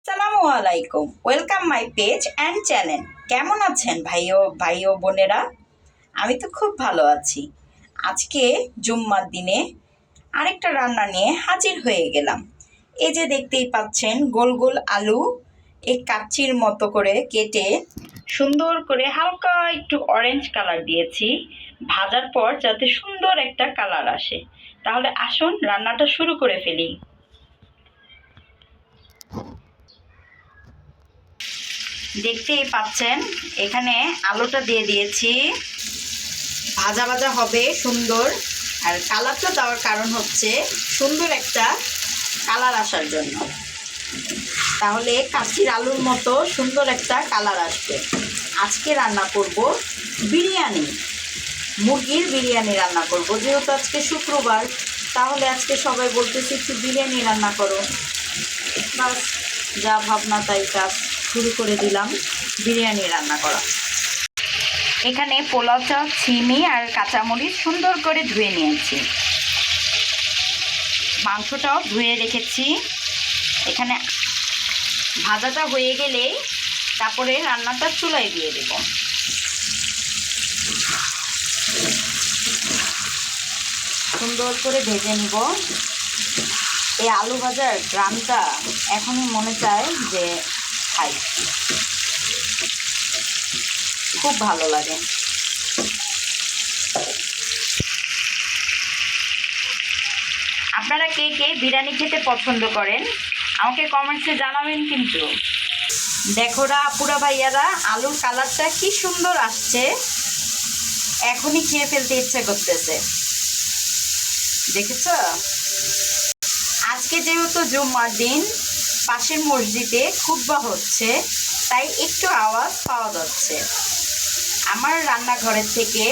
আসসালামু আলাইকুম, welcome my page and channel. কেমন আছেন ভাই ও বোনেরা? আমি তো খুব ভালো আছি। আজকে জুম্মার দিনে আরেকটা রান্না নিয়ে হাজির হয়ে গেলাম। এই যে দেখতেই পাচ্ছেন, গোল গোল আলু এই কাচ্চির মতো করে কেটে সুন্দর করে হালকা একটু অরেঞ্জ কালার দিয়েছি ভাজার পর, যাতে সুন্দর একটা কালার আসে। তাহলে আসুন রান্নাটা শুরু করে ফেলি। দেখতেই পাচ্ছেন, এখানে আলুটা দিয়ে দিয়েছি, ভাজা ভাজা হবে সুন্দর। আর কালারটা দেওয়ার কারণ হচ্ছে সুন্দর একটা কালার আসার জন্য, তাহলে কাচ্চির আলুর মতো সুন্দর একটা কালার আসবে। আজকে রান্না করব বিরিয়ানি, মুরগির বিরিয়ানি রান্না করব। যেহেতু আজকে শুক্রবার, তাহলে আজকে সবাই বলতেছে একটু বিরিয়ানি রান্না করো। বাস, যা ভাবনা তাই কাজ, শুরু করে দিলাম বিরিয়ানি রান্না করা। এখানে পোলাও চাল, চিনি আর কাঁচামরিচ সুন্দর করে ধুয়ে নিয়েছি। মাংসটাও ধুয়ে রেখেছি। এখানে ভাজাটা হয়ে গেলেই তারপরে রান্নাটা চুলায় দিয়ে দেব। সুন্দর করে ভেজে নিব। এই আলু ভাজার গ্রামটা এখনই মনে চায় যে খাই, খুব ভালো লাগে। আপনারা কে কে বিরিয়ানি খেতে পছন্দ করেন আমাকে কমেন্টসে জানাবেন কিন্তু। দেখোরা আপুরা ভাইয়ারা, আলুর কালারটা কি সুন্দর আসছে, এখনই খেয়ে ফেলতে ইচ্ছে করতেছে। দেখেছ? আজকে যেহেতু জুম্মার দিন, পাশের মসজিদে খুতবা হচ্ছে, তাই একটু আওয়াজ পাওয়া যাচ্ছে। আমার রান্নাঘরের থেকে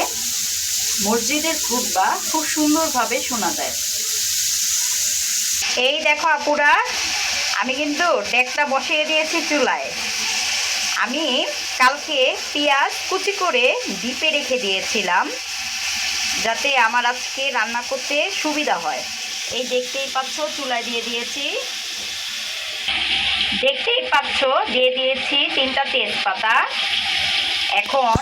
মসজিদের খুতবা খুব সুন্দরভাবে শোনা যায়। এই দেখো আপুরা, আমি কিন্তু ডেকটা বসিয়ে দিয়েছি চুলায়। আমি কালকে পেঁয়াজ কুচি করে ডিপে রেখে দিয়েছিলাম, যাতে আমার আজকে রান্না করতে সুবিধা হয়। এই দেখতেই পাচ্ছ, চুলায় দিয়ে দিয়েছি। দেখতেই পাচ্ছ, দিয়ে দিয়েছি 3টা তেজপাতা। এখন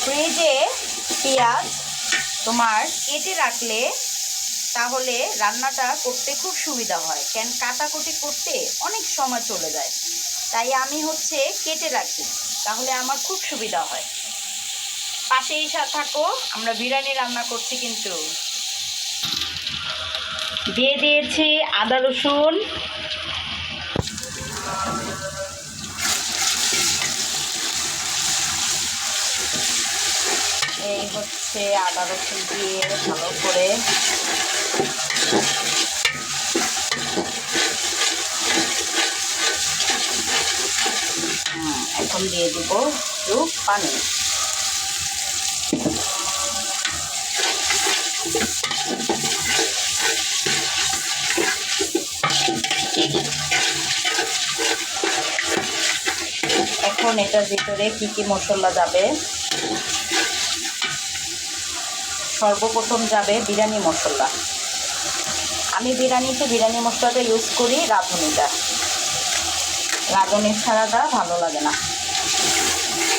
ফ্রিজে পেঁয়াজ তোমার কেটে রাখলে তাহলে রান্নাটা করতে খুব সুবিধা হয়, কেন কাটাকুটি করতে অনেক সময় চলে যায়। তাই আমি কেটে রাখি, তাহলে আমার খুব সুবিধা হয়। পাশেই থাকো, আমরা বিরিয়ানি রান্না করছি কিন্তু। দিয়ে দিয়েছি আদা রসুন। এই আদা রসুন দিয়ে ভালো করে এখন দিয়ে দিব একটু পানি। এখন এটার ভিতরে কি কি মশলা যাবে? সর্বপ্রথম যাবে বিরিয়ানি মশলা। আমি বিরিয়ানি মশলাটা ইউজ করি, রাঁধুনিটা। রাঁধুনি ছাড়াটা ভালো লাগে না।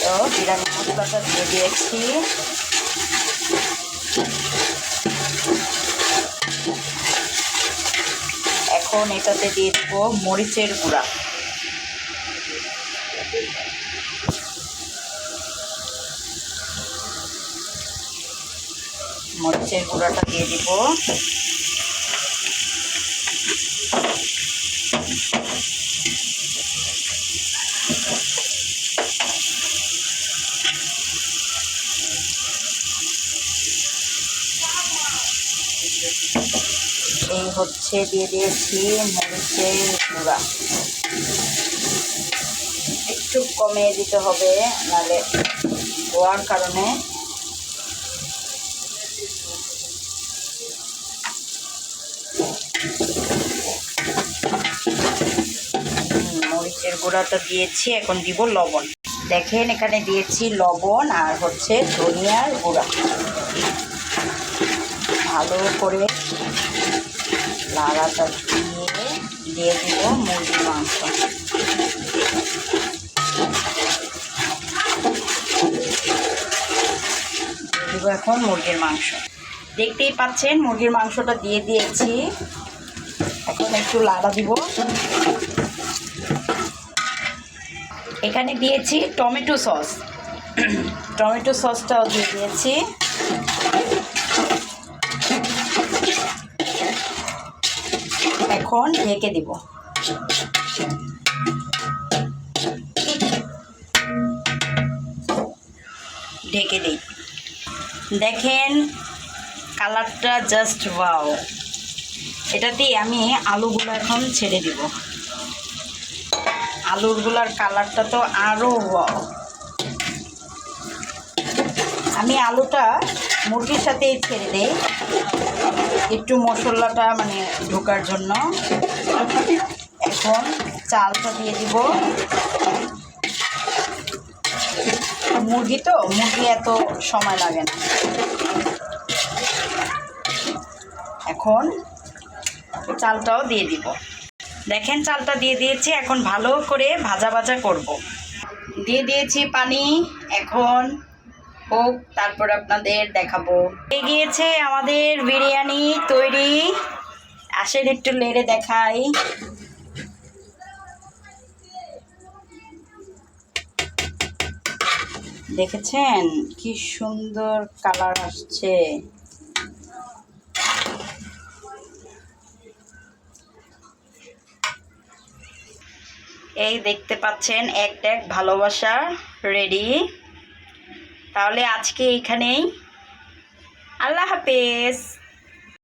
তো বিরিয়ানি মশলাটা দিয়ে দিয়েছি। এখন এটাতে দিয়ে দেব মরিচের গুঁড়া। মরিচের গুঁড়াটা দিয়ে দিব। এই দিয়ে দিয়েছি মরিচের গুঁড়া। একটু কমিয়ে দিতে হবে, নাহলে ধোয়ার কারণে মরিচের গুঁড়াটা দিয়েছি। এখন দিব লবণ। দেখেন, এখানে দিয়েছি লবণ আর ধনিয়ার গুঁড়া। ভালো করে লাড়াটা দিয়ে দিব মুরগির মাংস। দিব এখন মুরগির মাংস। দেখতেই পাচ্ছেন মুরগির মাংসটা দিয়ে দিয়েছি। এখন একটু লাড়া দিব। এখানে দিয়েছি টমেটো সস, টমেটো সসটাও দিয়ে দিয়েছি। এখন ঢেকে দিব। ঢেকে দিই। দেখেন কালারটা জাস্ট ওয়াও। এটা দিয়ে আমি আলুগুলো এখন ছেড়ে দিব। আলুগুলার কালারটা তো আরও ওয়াও। আমি আলুটা মুরগির সাথেই ছেড়ে দেই একটু মশলাটা মানে ঢোকার জন্য। এখন চালটা দিয়ে দিব। মুরগি তো, মুরগি এত সময় লাগে না। এখন চালটাও দিয়ে দিব। দেখেন চালটা দিয়ে দিয়েছি। এখন ভালো করে ভাজা ভাজা করব। দিয়ে দিয়েছি পানি। এখন হোক, তারপর আপনাদের দেখাবো। হয়ে গিয়েছে আমাদের বিরিয়ানি তৈরি। আসেন একটু নেড়ে দেখাই। দেখেছেন কি সুন্দর কালার আসছে। এই দেখতে পাচ্ছেন এক ট্যাগ ভালোবাসা রেডি। তাহলে আজকে এইখানেই, আল্লাহ হাফেজ।